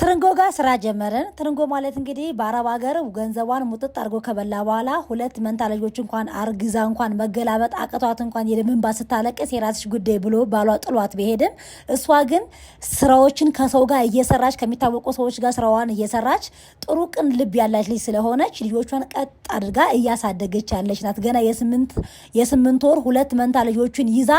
ትርንጎ ጋር ስራ ጀመረን። ትርንጎ ማለት እንግዲህ በአረብ ሀገር ገንዘቧን ሙጥጥ አድርጎ ከበላ በኋላ ሁለት መንታ ልጆች እንኳን አርግዛ እንኳን መገላበጥ አቅቷት እንኳን የደምንባ ስታለቅስ የራስሽ ጉዳይ ብሎ ባሏ ጥሏት ቢሄድም እሷ ግን ስራዎችን ከሰው ጋር እየሰራች ከሚታወቁ ሰዎች ጋር ስራዋን እየሰራች ጥሩ ቅን ልብ ያላች ልጅ ስለሆነች ልጆቿን ቀጥ አድርጋ እያሳደገች ያለች ናት። ገና የስምንት ወር ሁለት መንታ ልጆችን ይዛ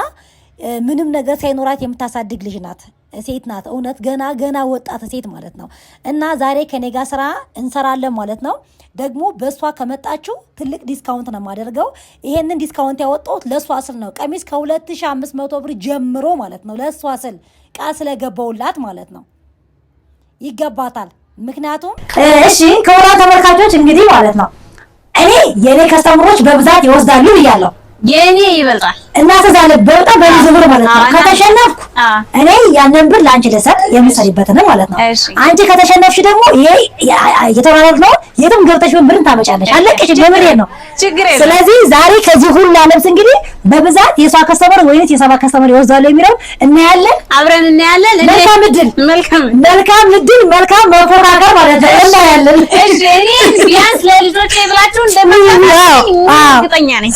ምንም ነገር ሳይኖራት የምታሳድግ ልጅ ናት። ሴት ናት። እውነት ገና ወጣት ሴት ማለት ነው። እና ዛሬ ከኔ ጋር ስራ እንሰራለን ማለት ነው። ደግሞ በእሷ ከመጣችሁ ትልቅ ዲስካውንት ነው የማደርገው። ይሄንን ዲስካውንት ያወጣሁት ለእሷ ስል ነው። ቀሚስ ከ2500 ብር ጀምሮ ማለት ነው። ለእሷ ስል ቃል ስለገባውላት ማለት ነው። ይገባታል። ምክንያቱም እሺ ከወራ ተመልካቾች እንግዲህ ማለት ነው እኔ የኔ ከስተምሮች በብዛት ይወስዳሉ ብያለሁ። የኔ ይበልጣል እና ተዛለ በጣም በብዙ ብር ማለት ነው። ከተሸነፍኩ እኔ ያንን ብር ላንቺ ልሰጥ የምሰሪበትን ማለት ነው። አንቺ ከተሸነፍሽ ደግሞ ይሄ የተባለው ነው። የትም ገብተሽ ብርን ታመጫለሽ። አለቀሽ። በምሬ ነው። ስለዚህ ዛሬ ከዚህ ሁሉ አለብስ እንግዲህ በብዛት የሷ ከስተመር ወይስ የሰባ ከስተመር ይወዛሉ የሚለው እናያለን። አብረን እናያለን። መልካም እድል መልካም መፎካከር ማለት ነው። እናያለን። እሺ እኔ ቢያንስ ለልጆቼ ብላችሁ እንደምታውቁ እርግጠኛ ነኝ።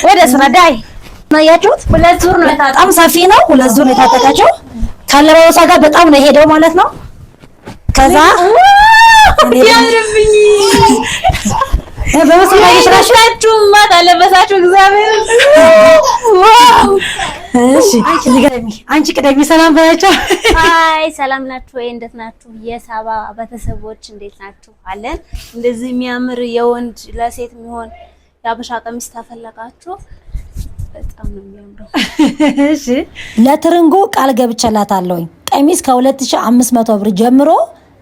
ወደ ስራ ዳይ ማያችሁት ሁለት ዙር ነው። በጣም ሰፊ ነው። ሁለት ዙር ነው የታጠቃቸው። ካለባበሷ ጋር በጣም ነው ሄደው ማለት ነው። ከዛ ያምርብኝ በመስማት ይሽራችሁ ማታለበሳችሁ እግዚአብሔር ዋው። እሺ አንቺ ቅደሚ ሰላም ባያቸው። አይ ሰላም ናችሁ ወይ? እንዴት ናችሁ? የሳባ ቤተሰቦች እንዴት ናችሁ? አለን እንደዚህ የሚያምር የወንድ ለሴት የሚሆን የአበሻ ቀሚስ ታፈለጋችሁ በጣም ነው የሚያምረው። እሺ ለትርንጎ ቃል ገብቻላታለሁኝ። ቀሚስ ከ2500 ብር ጀምሮ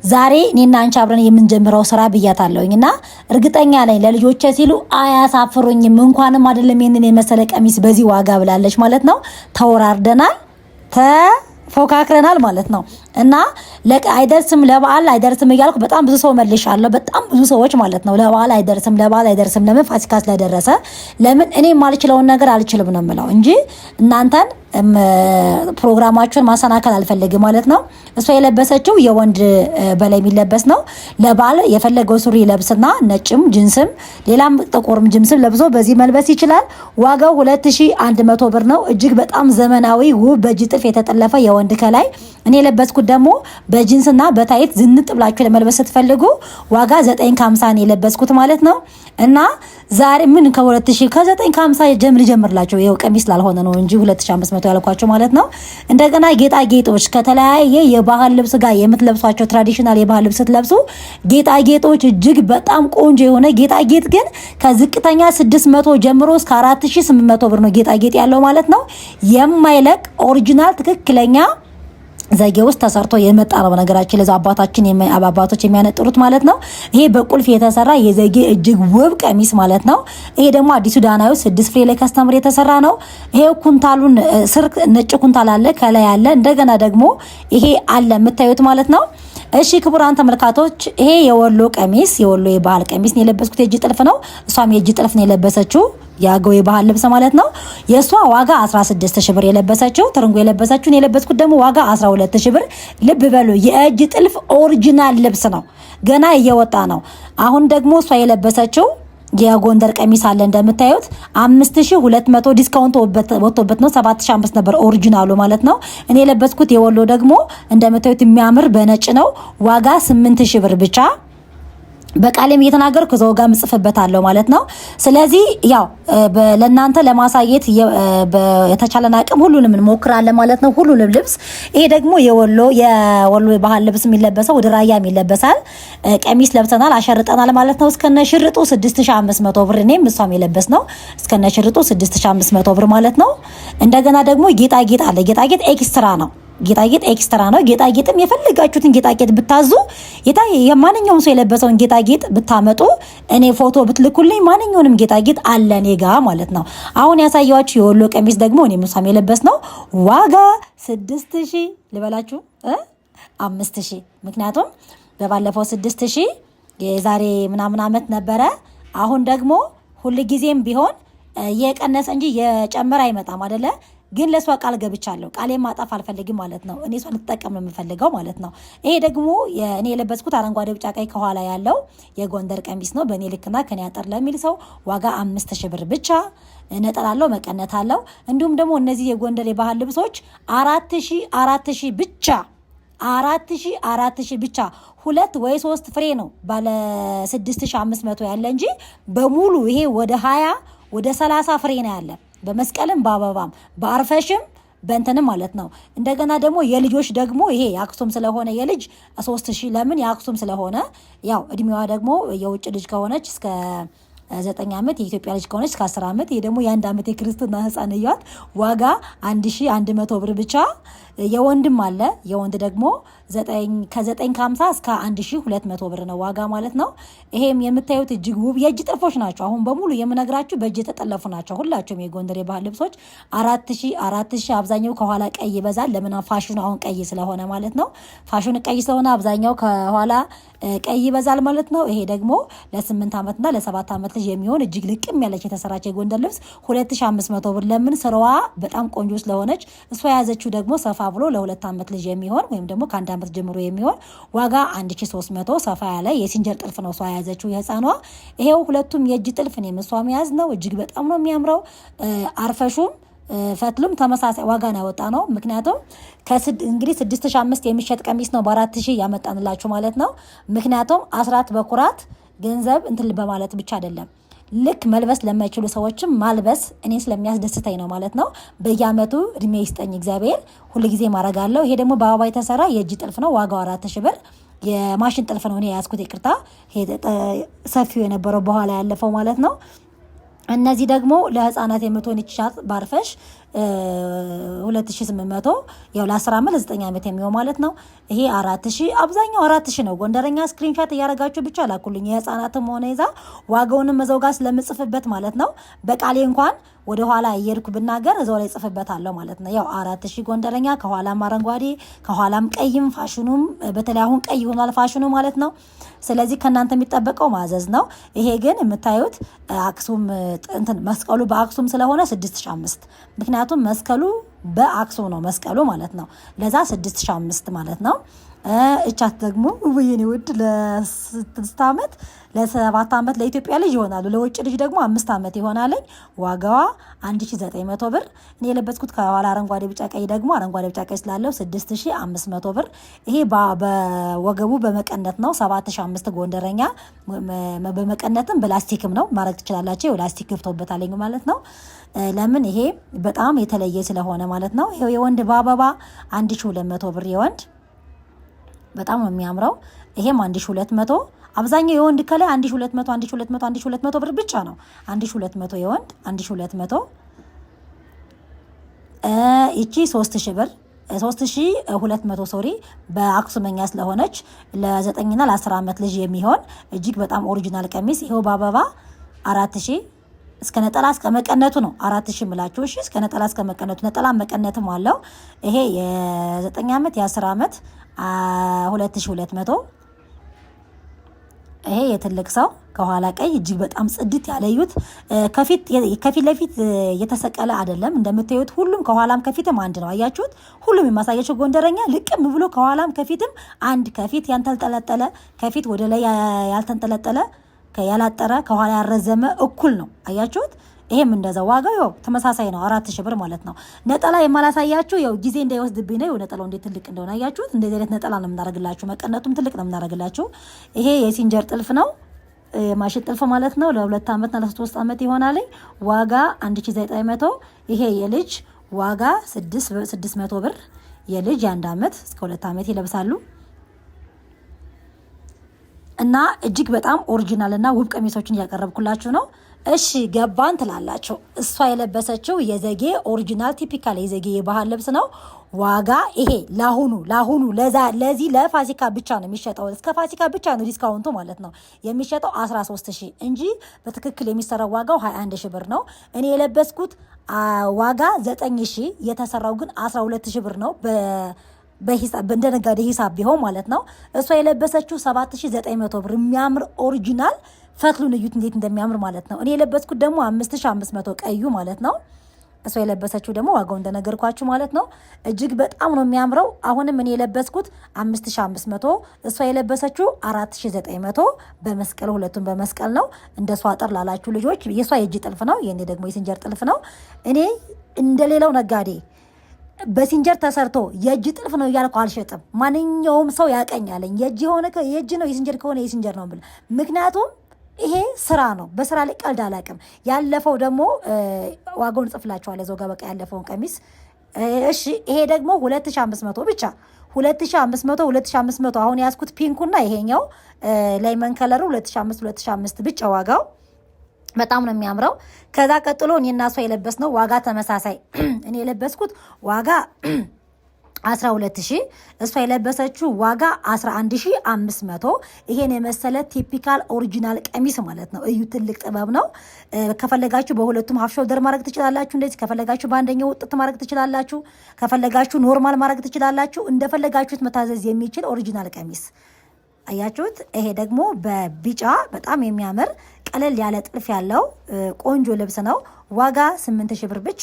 ዛሬ እኔና አንቺ አብረን የምንጀምረው ስራ ብያታለሁኝ እና እርግጠኛ ነኝ ለልጆቼ ሲሉ አያሳፍሩኝም። እንኳንም አይደለም ይሄንን የመሰለ ቀሚስ በዚህ ዋጋ ብላለች ማለት ነው። ተወራርደናል ፎካክረናል ማለት ነው። እና አይደርስም ለበዓል አይደርስም እያልኩ በጣም ብዙ ሰው መልሻለሁ። በጣም ብዙ ሰዎች ማለት ነው ለበዓል አይደርስም ለምን ፋሲካ ስለደረሰ ለምን እኔ የማልችለውን ነገር አልችልም ነው የምለው እንጂ እናንተን ፕሮግራማችሁን ማሰናከል አልፈልግም ማለት ነው። እሷ የለበሰችው የወንድ በላይ የሚለበስ ነው። ለበዓል የፈለገው ሱሪ ለብስና ነጭም ጂንስም ሌላም ጥቁርም ጂንስም ለብሶ በዚህ መልበስ ይችላል። ዋጋው 2100 ብር ነው። እጅግ በጣም ዘመናዊ ውብ በእጅ ጥልፍ የተጠለፈ የወንድ ከላይ እኔ የለበስኩት ደግሞ በጂንስና በታይት ዝንጥ ብላችሁ ለመልበስ ስትፈልጉ ዋጋ 950 ነው የለበስኩት ማለት ነው። እና ዛሬ ምን ከ950 ጀምርላችሁ ይሄው ቀሚስ ላልሆነ ነው እንጂ 2500 ያልኳቸው ማለት ነው። እንደገና ጌጣጌጦች ከተለያየ የባህል ልብስ ጋር የምትለብሷቸው ትራዲሽናል የባህል ልብስ ስትለብሱ ጌጣጌጦች እጅግ በጣም ቆንጆ የሆነ ጌጣጌጥ ግን ከዝቅተኛ 600 ጀምሮ እስከ 4800 ብር ነው ጌጣጌጥ ያለው ማለት ነው። የማይለቅ ኦሪጂናል ትክክለኛ ዘጌ ውስጥ ተሰርቶ የመጣ ነው። ነገራችን ለዛ አባቶች የሚያነጥሩት ማለት ነው። ይሄ በቁልፍ የተሰራ የዘጌ እጅግ ውብ ቀሚስ ማለት ነው። ይሄ ደግሞ አዲሱ ዳናዩ 6 ፍሬ ላይ ከስተምር የተሰራ ነው። ይሄ ኩንታሉን ስር ነጭ ኩንታል አለ ከላይ አለ። እንደገና ደግሞ ይሄ አለ የምታዩት ማለት ነው። እሺ ክቡራን ተመልካቾች ይሄ የወሎ ቀሚስ የወሎ የባህል ቀሚስ ነው የለበስኩት። የእጅ ጥልፍ ነው። እሷም የእጅ ጥልፍ ነው የለበሰችው ያገው የባህል ልብስ ማለት ነው። የሷ ዋጋ 16000 ብር የለበሰችው ትርንጎ የለበሰችውን የለበስኩት ደግሞ ዋጋ 12000 ብር። ልብ በሉ የእጅ ጥልፍ ኦሪጂናል ልብስ ነው። ገና እየወጣ ነው። አሁን ደግሞ እሷ የለበሰችው የጎንደር ቀሚስ አለ እንደምታዩት 5200 ዲስካውንት ወጥቶበት ነው። 7500 ነበር ኦሪጂናሉ ማለት ነው። እኔ የለበስኩት የወሎ ደግሞ እንደምታዩት የሚያምር በነጭ ነው። ዋጋ 8000 ብር ብቻ። በቃሌም እየተናገርኩ ከዛው ጋር ምጽፍበታለሁ ማለት ነው። ስለዚህ ያው ለእናንተ ለማሳየት የተቻለን አቅም ሁሉንም እንሞክራለን ማለት ነው። ሁሉንም ልብስ ይሄ ደግሞ የወሎ የባህል ልብስ የሚለበሰው ወደ ራያ የሚለበሳል ቀሚስ ለብሰናል አሸርጠናል ማለት ነው። እስከነ ሽርጡ 6500 ብር እኔም እሷም የለበስ ነው እስከነ ሽርጡ 6500 ብር ማለት ነው። እንደገና ደግሞ ጌጣጌጥ አለ። ጌጣጌጥ ኤክስትራ ነው። ጌጣጌጥ ኤክስትራ ነው። ጌጣጌጥም የፈለጋችሁትን ጌጣጌጥ ብታዙ የማንኛውም ሰው የለበሰውን ጌጣጌጥ ብታመጡ እኔ ፎቶ ብትልኩልኝ ማንኛውንም ጌጣጌጥ አለ እኔ ጋ ማለት ነው። አሁን ያሳየዋችሁ የወሎ ቀሚስ ደግሞ እኔ ሙሳም የለበስ ነው ዋጋ 6000 ልበላችሁ 5000 ምክንያቱም በባለፈው 6000 የዛሬ ምናምን አመት ነበረ። አሁን ደግሞ ሁሉ ጊዜም ቢሆን የቀነሰ እንጂ የጨመረ አይመጣም አይደለ? ግን ለሷ ቃል ገብቻለሁ። ቃሌን ማጣፍ አልፈልግም ማለት ነው። እኔ እሷን ልትጠቀም ነው የምፈልገው ማለት ነው። ይሄ ደግሞ እኔ የለበስኩት አረንጓዴ ቢጫ ቀይ ከኋላ ያለው የጎንደር ቀሚስ ነው። በእኔ ልክና ከኔ አጠር ለሚል ሰው ዋጋ 5000 ብር ብቻ። ነጠላ አለው፣ መቀነት አለው። እንዲሁም ደግሞ እነዚህ የጎንደር የባህል ልብሶች 4000 ብቻ 4000 ብቻ። 2 ወይ 3 ፍሬ ነው ባለ 6500 ያለ እንጂ በሙሉ ይሄ ወደ 20 ወደ 30 ፍሬ ነው ያለ። በመስቀልም በአበባም በአርፈሽም በእንትንም ማለት ነው። እንደገና ደግሞ የልጆች ደግሞ ይሄ የአክሱም ስለሆነ የልጅ 3000 ለምን የአክሱም ስለሆነ ያው እድሜዋ ደግሞ የውጭ ልጅ ከሆነች እስከ 9 ዓመት የኢትዮጵያ ልጅ ከሆነች እስከ 10 ዓመት ይሄ ደግሞ የ1 ዓመት የክርስትና ህፃን እያት ዋጋ 1100 ብር ብቻ። የወንድም አለ። የወንድ ደግሞ ከ950 እስከ 1200 ብር ነው ዋጋ ማለት ነው። ይሄም የምታዩት እጅግ ውብ የእጅ ጥልፎች ናቸው። አሁን በሙሉ የምነግራችሁ በእጅ የተጠለፉ ናቸው። ሁላቸውም የጎንደር የባህል ልብሶች 4000 አብዛኛው ከኋላ ቀይ ይበዛል። ለምን ፋሽኑ አሁን ቀይ ስለሆነ ማለት ነው። ፋሽኑ ቀይ ስለሆነ አብዛኛው ከኋላ ቀይ ይበዛል ማለት ነው። ይሄ ደግሞ ለ8 ዓመትና ለ7 ዓመት ልጅ የሚሆን እጅግ ልቅም ያለች የተሰራች የጎንደር ልብስ 2500 ብር። ለምን ስራዋ በጣም ቆንጆ ስለሆነች። እሷ የያዘችው ደግሞ ሰፋ ብሎ ለ2 ዓመት ልጅ የሚሆን ወይም ደግሞ ከ1 ዓመት ጀምሮ የሚሆን ዋጋ 1300 ሰፋ ያለ የሲንጀር ጥልፍ ነው እሷ የያዘችው የህፃኗ። ይሄው ሁለቱም የእጅ ጥልፍ ነው የምሷ መያዝ ነው። እጅግ በጣም ነው የሚያምረው። አርፈሹም ፈትሉም ተመሳሳይ ዋጋ ነው ያወጣ ነው። ምክንያቱም እንግዲህ 6005 የሚሸጥ ቀሚስ ነው በ4000 ያመጣንላችሁ ማለት ነው። ምክንያቱም አስራት በኩራት ገንዘብ እንትን በማለት ብቻ አይደለም፣ ልክ መልበስ ለማይችሉ ሰዎችም ማልበስ እኔ ስለሚያስደስተኝ ነው ማለት ነው። በየአመቱ እድሜ ይስጠኝ እግዚአብሔር፣ ሁልጊዜ ማረጋለሁ። ይሄ ደግሞ በአበባ የተሰራ የእጅ ጥልፍ ነው። ዋጋው 4000 ብር። የማሽን ጥልፍ ነው እኔ ያዝኩት፣ ይቅርታ ሰፊው የነበረው በኋላ ያለፈው ማለት ነው። እነዚህ ደግሞ ለህፃናት የምትሆን ይቻት ባርፈሽ 2800 ያው ለ10 ዓመት ለ9 ዓመት የሚሆን ማለት ነው። ይሄ 4000 አብዛኛው 4000 ነው። ጎንደረኛ ስክሪንሾት እያረጋችሁ ብቻ ላኩልኝ። የህፃናትም ሆነ ይዛ ዋጋውንም መዘው ጋር ስለምጽፍበት ማለት ነው። በቃሌ እንኳን ወደ ኋላ እየሄድኩ ብናገር እዛው ላይ ጽፍበታለሁ ማለት ነው። ያው 4000 ጎንደረኛ ከኋላም አረንጓዴ ከኋላም ቀይም ፋሽኑም በተለይ አሁን ቀይ ሆኗል ፋሽኑ ማለት ነው። ስለዚህ ከናንተ የሚጠበቀው ማዘዝ ነው። ይሄ ግን የምታዩት አክሱም እንትን መስቀሉ በአክሱም ስለሆነ 6005 ምክንያቱም መስቀሉ በአክሱም ነው መስቀሉ ማለት ነው። ለዛ 6005 ማለት ነው። እቻት ደግሞ ወይኔ ውድ ለ6 ዓመት ለ7 ዓመት ለኢትዮጵያ ልጅ ይሆናሉ። ለውጭ ልጅ ደግሞ 5 ዓመት ይሆናል። ዋጋዋ 1900 ብር። እኔ የለበስኩት ከኋላ አረንጓዴ ቢጫ ቀይ ደግሞ አረንጓዴ ቢጫ ቀይ ስላለው 6500 ብር። ይሄ በወገቡ በመቀነት ነው 7005 ጎንደረኛ። በመቀነትም በላስቲክም ነው ማድረግ ትችላላችሁ። ላስቲክ ገብቶበታል ማለት ነው። ለምን ይሄ በጣም የተለየ ስለሆነ ማለት ነው። ይሄ የወንድ በአበባ 1200 ብር የወንድ በጣም ነው የሚያምረው። ይሄም 1200 አብዛኛው የወንድ ከላይ 1200 ብር ብቻ ነው። 1200 የወንድ 1200። እቺ 3000 ብር 3200 ሶሪ በአክሱመኛ ስለሆነች ለ9 እና ለ10 ዓመት ልጅ የሚሆን እጅግ በጣም ኦሪጂናል ቀሚስ። ይሄው በአበባ 4000 እስከ ነጠላ እስከ መቀነቱ ነው 4000 ምላችሁ። እሺ እስከ ነጠላ እስከ መቀነቱ፣ ነጠላ መቀነትም አለው። ይሄ የ9 ዓመት የ10 ዓመት 2200። ይሄ የትልቅ ሰው ከኋላ ቀይ እጅግ በጣም ጽድት ያለዩት። ከፊት ለፊት የተሰቀለ አይደለም እንደምታዩት። ሁሉም ከኋላም ከፊትም አንድ ነው። አያችሁት? ሁሉም የማሳያቸው ጎንደረኛ ልቅም ብሎ ከኋላም ከፊትም አንድ፣ ከፊት ያንጠለጠለ ከፊት ወደ ላይ ያልተንጠለጠለ ያላጠረ ከኋላ ያረዘመ እኩል ነው። አያችሁት? ይሄም እንደዛ ዋጋው ያው ተመሳሳይ ነው 4000 ብር ማለት ነው። ነጠላ የማላሳያችሁ ያው ጊዜ እንዳይወስድብኝ ነው። ነጠላው እንዴት ትልቅ እንደሆነ አያችሁት? እንደዚህ አይነት ነጠላ ነው የምናደርግላችሁ። መቀነቱም ትልቅ ነው የምናደርግላችሁ። ይሄ የሲንጀር ጥልፍ ነው፣ ማሽን ጥልፍ ማለት ነው። ለ2 ዓመት እና ለ3 ዓመት ይሆናል። ዋጋ 1900። ይሄ የልጅ ዋጋ 600 ብር። የልጅ የ1 ዓመት እስከ 2 ዓመት ይለብሳሉ። እና እጅግ በጣም ኦሪጂናል እና ውብ ቀሚሶችን እያቀረብኩላችሁ ነው። እሺ ገባን ትላላችሁ። እሷ የለበሰችው የዘጌ ኦሪጂናል ቲፒካል የዘጌ የባህል ልብስ ነው። ዋጋ ይሄ ላሁኑ ለዚህ ለፋሲካ ብቻ ነው የሚሸጠው። እስከ ፋሲካ ብቻ ነው ዲስካውንቱ ማለት ነው የሚሸጠው 13000 እንጂ በትክክል የሚሰራው ዋጋው 21000 ብር ነው። እኔ የለበስኩት ዋጋ 9000፣ የተሰራው ግን 12000 ብር ነው በሂሳብ እንደ ነጋዴ ሂሳብ ቢሆን ማለት ነው። እሷ የለበሰችው 7900 ብር የሚያምር ኦሪጂናል ፈትሉን እዩት እንዴት እንደሚያምር ማለት ነው። እኔ የለበስኩት ደግሞ 5500 ቀዩ ማለት ነው። እሷ የለበሰችው ደግሞ ዋጋው እንደነገርኳችሁ ማለት ነው እጅግ በጣም ነው የሚያምረው። አሁንም እኔ የለበስኩት 5500፣ እሷ የለበሰችው 4900 በመስቀል ሁለቱም በመስቀል ነው። እንደሷ አጠር ላላችሁ ልጆች የሷ የእጅ ጥልፍ ነው፣ የኔ ደግሞ የሲንጀር ጥልፍ ነው። እኔ እንደሌላው ነጋዴ በሲንጀር ተሰርቶ የእጅ ጥልፍ ነው እያልኩ አልሸጥም። ማንኛውም ሰው ያቀኛለኝ የእጅ የሆነ የእጅ ነው የሲንጀር ከሆነ የሲንጀር ነው ብል ምክንያቱም ይሄ ስራ ነው። በስራ ላይ ቀልድ አላውቅም። ያለፈው ደግሞ ዋጋውን ጽፍላችኋለሁ እዛው ጋር በቃ ያለፈውን ቀሚስ እሺ። ይሄ ደግሞ 2500 ብቻ 2500 አሁን ያዝኩት ፒንኩና ይሄኛው ላይመን ከለሩ 2500 ብቻ ዋጋው በጣም ነው የሚያምረው። ከዛ ቀጥሎ እኔና እሷ የለበስነው ዋጋ ተመሳሳይ እኔ የለበስኩት ዋጋ 12000 እሷ የለበሰችው ዋጋ 11500። ይሄን የመሰለ ቲፒካል ኦሪጂናል ቀሚስ ማለት ነው። እዩ ትልቅ ጥበብ ነው። ከፈለጋችሁ በሁለቱም ሀፍ ሾልደር ማድረግ ትችላላችሁ። እንደዚህ ከፈለጋችሁ በአንደኛው ውጥት ማድረግ ትችላላችሁ። ከፈለጋችሁ ኖርማል ማድረግ ትችላላችሁ። እንደፈለጋችሁት መታዘዝ የሚችል ኦሪጂናል ቀሚስ አያችሁት። ይሄ ደግሞ በቢጫ በጣም የሚያምር ቀለል ያለ ጥልፍ ያለው ቆንጆ ልብስ ነው። ዋጋ 8000 ብር ብቻ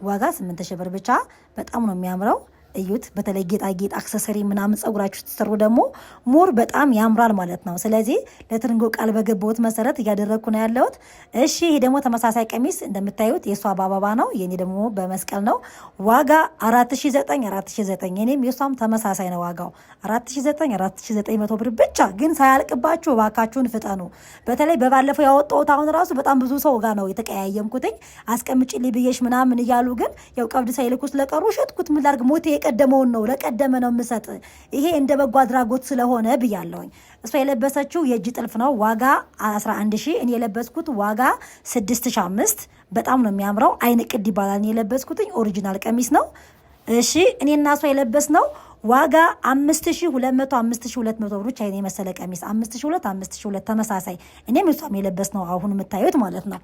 ዋጋ 8000 ብር ብቻ። በጣም ነው የሚያምረው። እዩት። በተለይ ጌጣጌጥ አክሰሰሪ ምናምን ጸጉራችሁ ስትሰሩ ደግሞ ሞር በጣም ያምራል ማለት ነው። ስለዚህ ለትርንጎ ቃል በገባሁት መሰረት እያደረግኩ ነው ያለሁት። እሺ ይሄ ደግሞ ተመሳሳይ ቀሚስ እንደምታዩት የሷ በአበባ ነው፣ የኔ ደግሞ በመስቀል ነው። ዋጋ 4009 የኔም የሷም ተመሳሳይ ነው። ዋጋው 4900 ብር ብቻ። ግን ሳያልቅባችሁ እባካችሁን ፍጠኑ። በተለይ በባለፈው ያወጣሁት አሁን ራሱ በጣም ብዙ ሰው ጋር ነው የተቀያየምኩትኝ። አስቀምጪልኝ ብዬሽ ምናምን እያሉ ግን ያው ቀብድ ሳይልኩ ስለቀሩ ሸጥኩት። ምን ላድርግ ሞቴ የቀደመውን ነው ለቀደመ ነው የምሰጥ። ይሄ እንደ በጎ አድራጎት ስለሆነ ብያለሁኝ። እሷ የለበሰችው የእጅ ጥልፍ ነው። ዋጋ 11000 እኔ የለበስኩት ዋጋ 6005። በጣም ነው የሚያምረው። አይን ቅድ ይባላል። እኔ የለበስኩትኝ ኦሪጂናል ቀሚስ ነው። እሺ እኔና እሷ የለበስነው ዋጋ 5200 ብር ብቻ። አይን የመሰለ ቀሚስ 5200 ተመሳሳይ እኔም እሷም የለበስነው አሁን የምታዩት ማለት ነው።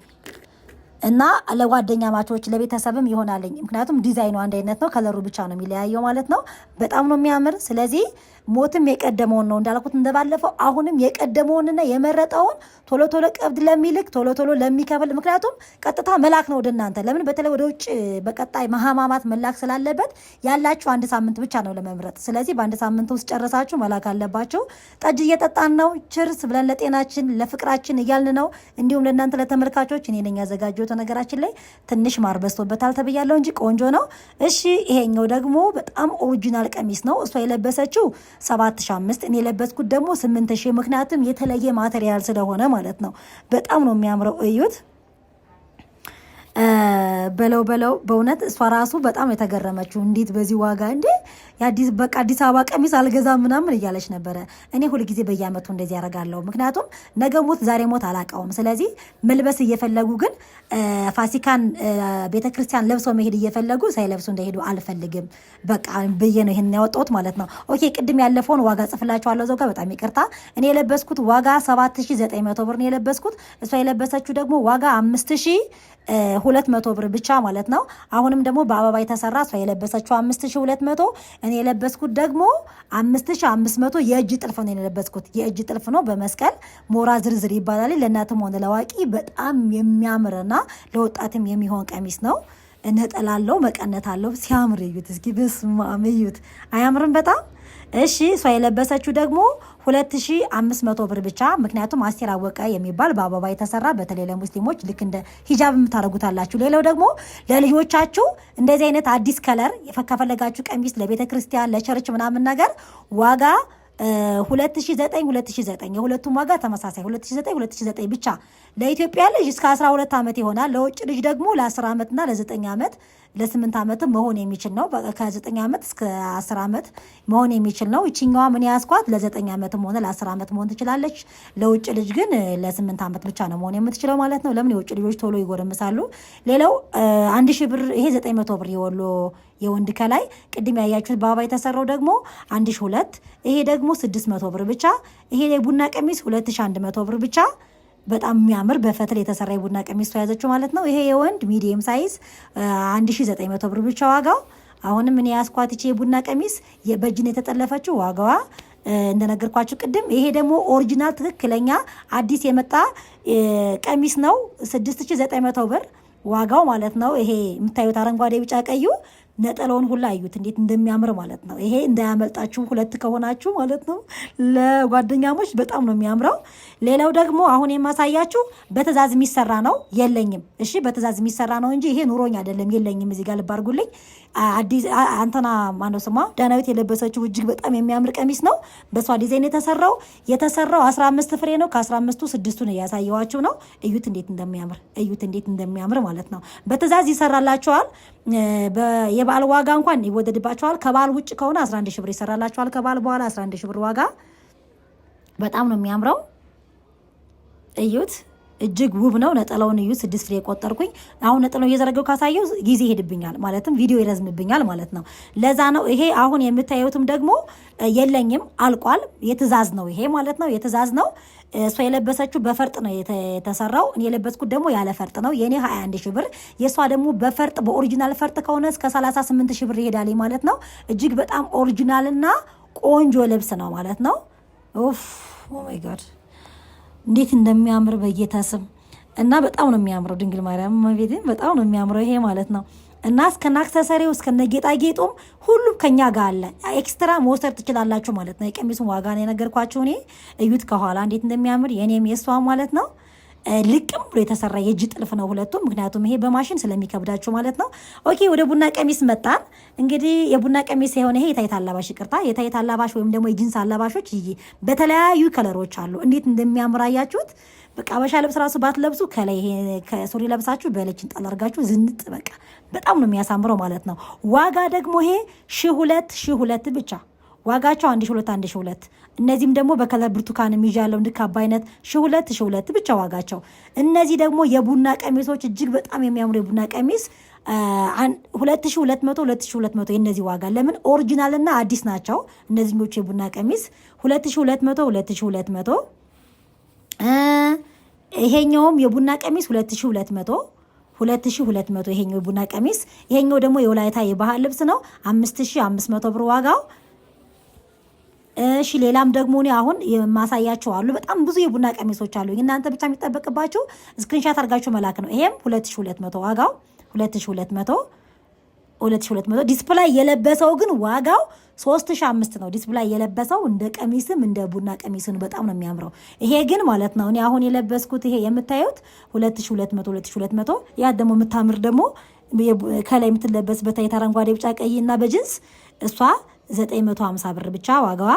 እና ለጓደኛ ማቾች ለቤተሰብም ይሆናልኝ። ምክንያቱም ዲዛይኑ አንድ አይነት ነው፣ ከለሩ ብቻ ነው የሚለያየው ማለት ነው። በጣም ነው የሚያምር። ስለዚህ ሞትም የቀደመውን ነው እንዳልኩት እንደባለፈው አሁንም የቀደመውንና የመረጠውን ቶሎ ቶሎ ቀብድ ለሚልክ ቶሎ ቶሎ ለሚከፍል፣ ምክንያቱም ቀጥታ መላክ ነው ወደ እናንተ። ለምን በተለይ ወደ ውጭ በቀጣይ መሀማማት መላክ ስላለበት ያላችሁ አንድ ሳምንት ብቻ ነው ለመምረጥ። ስለዚህ በአንድ ሳምንት ውስጥ ጨረሳችሁ መላክ አለባችሁ። ጠጅ እየጠጣን ነው፣ ችርስ ብለን ለጤናችን ለፍቅራችን እያልን ነው። እንዲሁም ለእናንተ ለተመልካቾች እኔ ነኝ ያዘጋጀሁት። ነገራችን ላይ ትንሽ ማር በዝቶበታል ተብያለሁ እንጂ ቆንጆ ነው። እሺ ይሄኛው ደግሞ በጣም ኦሪጂናል ቀሚስ ነው። እሷ የለበሰችው 7005 እኔ የለበስኩት ደግሞ 8000። ምክንያቱም የተለየ ማቴሪያል ስለሆነ ማለት ነው። በጣም ነው የሚያምረው። እዩት። በለው በእውነት እሷ ራሱ በጣም የተገረመችው እንዴት በዚህ ዋጋ እንዴ አዲስ አበባ ቀሚስ አልገዛም ምናምን እያለች ነበረ። እኔ ሁልጊዜ በየአመቱ እንደዚህ ያደርጋለሁ። ምክንያቱም ነገ ሞት ዛሬ ሞት አላውቀውም። ስለዚህ መልበስ እየፈለጉ ግን ፋሲካን ቤተክርስቲያን ለብሰው መሄድ እየፈለጉ ሳይለብሱ እንደሄዱ አልፈልግም። በቃ ብዬ ነው ይሄን ያወጣሁት ማለት ነው። ኦኬ ቅድም ያለፈውን ዋጋ ጽፍላችኋለሁ እዛው ጋር። በጣም ይቅርታ። እኔ የለበስኩት ዋጋ 7900 ብር ነው የለበስኩት። እሷ የለበሰችው ደግሞ ዋጋ 5200 ብር ብቻ ማለት ነው። አሁንም ደግሞ በአበባ የተሰራ እሷ የለበሰችው 5200፣ እኔ የለበስኩት ደግሞ 5500 የእጅ ጥልፍ ነው የለበስኩት። የእጅ ጥልፍ ነው በመስቀል ሞራ ዝርዝር ይባላል። ለእናትም ሆነ ለዋቂ በጣም የሚያምርና ለወጣትም የሚሆን ቀሚስ ነው። ነጠላለው መቀነት አለው። ሲያምር እዩት እስኪ። በስመ አብ እዩት። አያምርም በጣም? እሺ እሷ የለበሰችው ደግሞ 2500 ብር ብቻ። ምክንያቱም አስቴር አወቀ የሚባል በአበባ የተሰራ በተለይ ለሙስሊሞች ልክ እንደ ሂጃብ የምታደርጉታላችሁ። ሌላው ደግሞ ለልጆቻችሁ እንደዚህ አይነት አዲስ ከለር ከፈለጋችሁ ቀሚስ ለቤተ ክርስቲያን ለቸርች ምናምን ነገር ዋጋ 2009 የሁለቱም ዋጋ ተመሳሳይ 2009 ብቻ። ለኢትዮጵያ ልጅ እስከ 12 ዓመት ይሆናል። ለውጭ ልጅ ደግሞ ለ10 ዓመትና ለ9 ዓመት ለ8 ዓመት መሆን የሚችል ነው። ከ9 ዓመት እስከ 10 ዓመት መሆን የሚችል ነው። ይችኛዋ ምን ያስኳት ለ9 ዓመትም ሆነ ለ10 ዓመት መሆን ትችላለች። ለውጭ ልጅ ግን ለ8 ዓመት ብቻ ነው መሆን የምትችለው ማለት ነው። ለምን የውጭ ልጆች ቶሎ ይጎረምሳሉ። ሌላው 1000 ብር፣ ይሄ 900 ብር የወሎ የወንድ ከላይ ቅድም ያያችሁት በአበባ የተሰራው ደግሞ 1002፣ ይሄ ደግሞ 600 ብር ብቻ። ይሄ የቡና ቀሚስ 2100 ብር ብቻ። በጣም የሚያምር በፈትል የተሰራ የቡና ቀሚስ ተያዘችው ማለት ነው። ይሄ የወንድ ሚዲየም ሳይዝ 1900 ብር ብቻ ዋጋው። አሁንም እኔ ያስኳት ይቺ የቡና ቀሚስ በእጅን የተጠለፈችው ዋጋዋ እንደነገርኳችሁ ቅድም። ይሄ ደግሞ ኦሪጂናል ትክክለኛ አዲስ የመጣ ቀሚስ ነው 6900 ብር። ዋጋው ማለት ነው። ይሄ የምታዩት አረንጓዴ ቢጫ ቀዩ ነጠላውን ሁላ አዩት እንዴት እንደሚያምር ማለት ነው። ይሄ እንዳያመልጣችሁ ሁለት ከሆናችሁ ማለት ነው ለጓደኛሞች በጣም ነው የሚያምረው። ሌላው ደግሞ አሁን የማሳያችሁ በትእዛዝ የሚሰራ ነው የለኝም። እሺ በትእዛዝ የሚሰራ ነው እንጂ ይሄ ኑሮኝ አይደለም የለኝም። እዚህ ጋር ልብ አድርጉልኝ። አዲስ አንተና ማነው ስሟ ዳናዊት የለበሰችው እጅግ በጣም የሚያምር ቀሚስ ነው። በሷ ዲዛይን የተሰራው 15 ፍሬ ነው። ከ15ቱ 6ቱን እያሳየዋችሁ ነው። እዩት እንዴት እንደሚያምር ማለት ነው። በትእዛዝ ይሰራላችኋል። የበዓል ዋጋ እንኳን ይወደድባችኋል። ከበዓል ውጭ ከሆነ 11 ሺህ ብር ይሰራላችኋል። ከበዓል በኋላ 11 ሺህ ብር ዋጋ። በጣም ነው የሚያምረው። እዩት እጅግ ውብ ነው። ነጠላውን እዩ 6 ፍሬ ቆጠርኩኝ። አሁን ነጠላውን እየዘረገው ካሳየው ጊዜ ይሄድብኛል ማለትም ቪዲዮ ይረዝምብኛል ማለት ነው። ለዛ ነው ይሄ አሁን የምታዩትም ደግሞ የለኝም አልቋል። የትእዛዝ ነው ይሄ ማለት ነው። የትእዛዝ ነው። እሷ የለበሰችው በፈርጥ ነው የተሰራው። እኔ የለበስኩት ደግሞ ያለ ፈርጥ ነው። የኔ 21 ሺህ ብር፣ የሷ ደግሞ በፈርጥ በኦሪጂናል ፈርጥ ከሆነ እስከ 38 ሺህ ብር ይሄዳል ማለት ነው። እጅግ በጣም ኦሪጂናልና ቆንጆ ልብስ ነው ማለት ነው። ኦፍ ኦ ማይ ጋድ እንዴት እንደሚያምር በጌታ ስም እና በጣም ነው የሚያምረው። ድንግል ማርያም ማቤቴ በጣም ነው የሚያምረው ይሄ ማለት ነው። እና እስከና አክሰሰሪው እስከነ ጌጣጌጡም ሁሉም ከኛ ጋር አለ። ኤክስትራ መውሰድ ትችላላችሁ ማለት ነው። የቀሚሱን ዋጋ ነው የነገርኳችሁ እኔ። እዩት ከኋላ እንዴት እንደሚያምር የኔም የሷ ማለት ነው። ልቅም ብሎ የተሰራ የእጅ ጥልፍ ነው ሁለቱም፣ ምክንያቱም ይሄ በማሽን ስለሚከብዳችሁ ማለት ነው። ኦኬ ወደ ቡና ቀሚስ መጣን። እንግዲህ የቡና ቀሚስ የሆነ ይሄ የታይት አላባሽ የታይት አላባሽ ወይም ደግሞ የጂንስ አላባሾች በተለያዩ ከለሮች አሉ። እንዴት እንደሚያምር አያችሁት? በቃ አበሻ ልብስ ራሱ ባትለብሱ ከላይ ይሄ ከሱሪ ለብሳችሁ በለችን ጣል አድርጋችሁ ዝንጥ በቃ በጣም ነው የሚያሳምረው ማለት ነው። ዋጋ ደግሞ ይሄ 1200 ብቻ ዋጋቸው 1200። እነዚህም ደግሞ በከለር ብርቱካን የሚዣለው እንድካባ አይነት 1200 ብቻ ዋጋቸው። እነዚህ ደግሞ የቡና ቀሚሶች እጅግ በጣም የሚያምሩ የቡና ቀሚስ 2200 የነዚህ ዋጋ ለምን ኦሪጂናል እና አዲስ ናቸው። እነዚህኞቹ የቡና ቀሚስ 2200 ይሄኛውም የቡና ቀሚስ 2200 ይሄኛው የቡና ቀሚስ። ይሄኛው ደግሞ የወላይታ የባህል ልብስ ነው 5500 ብር ዋጋው። እሺ ሌላም ደግሞ እኔ አሁን የማሳያቸው አሉ። በጣም ብዙ የቡና ቀሚሶች አሉ። እናንተ ብቻ የሚጠበቅባችሁ ስክሪንሻት አድርጋችሁ መላክ ነው። ይሄም 2200 ዋጋው 2200 ዲስፕላይ የለበሰው ግን ዋጋው 3500 ነው። ዲስፕላይ የለበሰው እንደ ቀሚስም እንደ ቡና ቀሚስም በጣም ነው የሚያምረው። ይሄ ግን ማለት ነው እኔ አሁን የለበስኩት ይሄ የምታዩት 2200 ያ ደግሞ የምታምር ደግሞ ከላይ የምትለበስ በታይት አረንጓዴ ቢጫ ቀይና በጅንስ እሷ 950 ብር ብቻ ዋጋዋ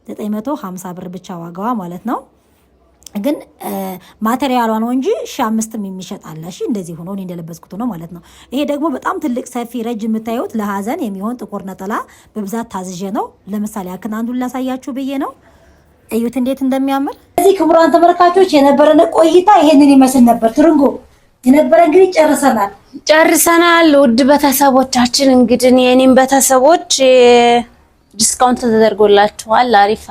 950 ብር ብቻ ዋጋዋ ማለት ነው። ግን ማቴሪያሏ ነው እንጂ 1500 የሚሸጥ አለ። እሺ እንደዚህ ሆኖ እኔ እንደለበስኩት ነው ማለት ነው። ይሄ ደግሞ በጣም ትልቅ ሰፊ ረጅም የምታዩት ለሀዘን የሚሆን ጥቁር ነጠላ በብዛት ታዝዤ ነው። ለምሳሌ አክን አንዱን ላሳያችሁ ብዬ ነው። እዩት እንዴት እንደሚያምር። እዚህ ክቡራን ተመልካቾች የነበረን ቆይታ ይሄንን ይመስል ነበር። ትርንጎ የነበረ እንግዲህ ጨርሰናል። ውድ ቤተሰቦቻችን እንግዲህ የኔም ቤተሰቦች ዲስካውንት ተደርጎላችኋል። አሪፍ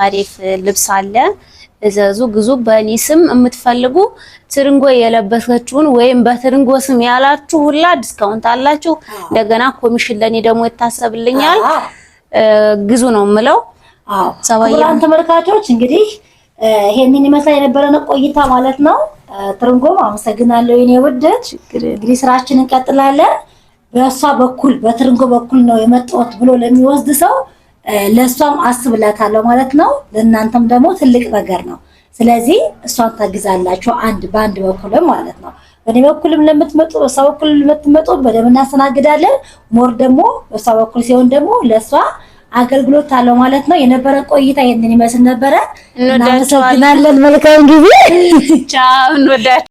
ልብስ አለ። እዘዙ፣ ግዙ። በእኔ ስም የምትፈልጉ ትርንጎ የለበሰችውን ወይም በትርንጎ ስም ያላችሁ ሁላ ዲስካውንት አላችሁ። እንደገና ኮሚሽን ለኔ ደግሞ ይታሰብልኛል። ግዙ ነው የምለው። ሰባያን ተመልካቾች እንግዲህ ይሄንን ይመስል የነበረን ቆይታ ማለት ነው። ትርንጎ አመሰግናለሁ የኔ ውደት። እንግዲህ ስራችንን እንቀጥላለን። በእሷ በኩል በትርንጎ በኩል ነው የመጣሁት ብሎ ለሚወስድ ሰው ለሷም አስብላታለሁ ማለት ነው። ለእናንተም ደግሞ ትልቅ ነገር ነው። ስለዚህ እሷን ታግዛላችሁ በአንድ በኩልም ማለት ነው። በኔ በኩልም ለምትመጡ በሷ በኩል ለምትመጡ በደም እናስተናግዳለን። ሞር ደግሞ በሷ በኩል ሲሆን ደግሞ ለሷ አገልግሎት አለው ማለት ነው። የነበረ ቆይታ ይሄንን ይመስል ነበረ። እናመሰግናለን። መልካም ጊዜ። ቻው። እንወዳለን።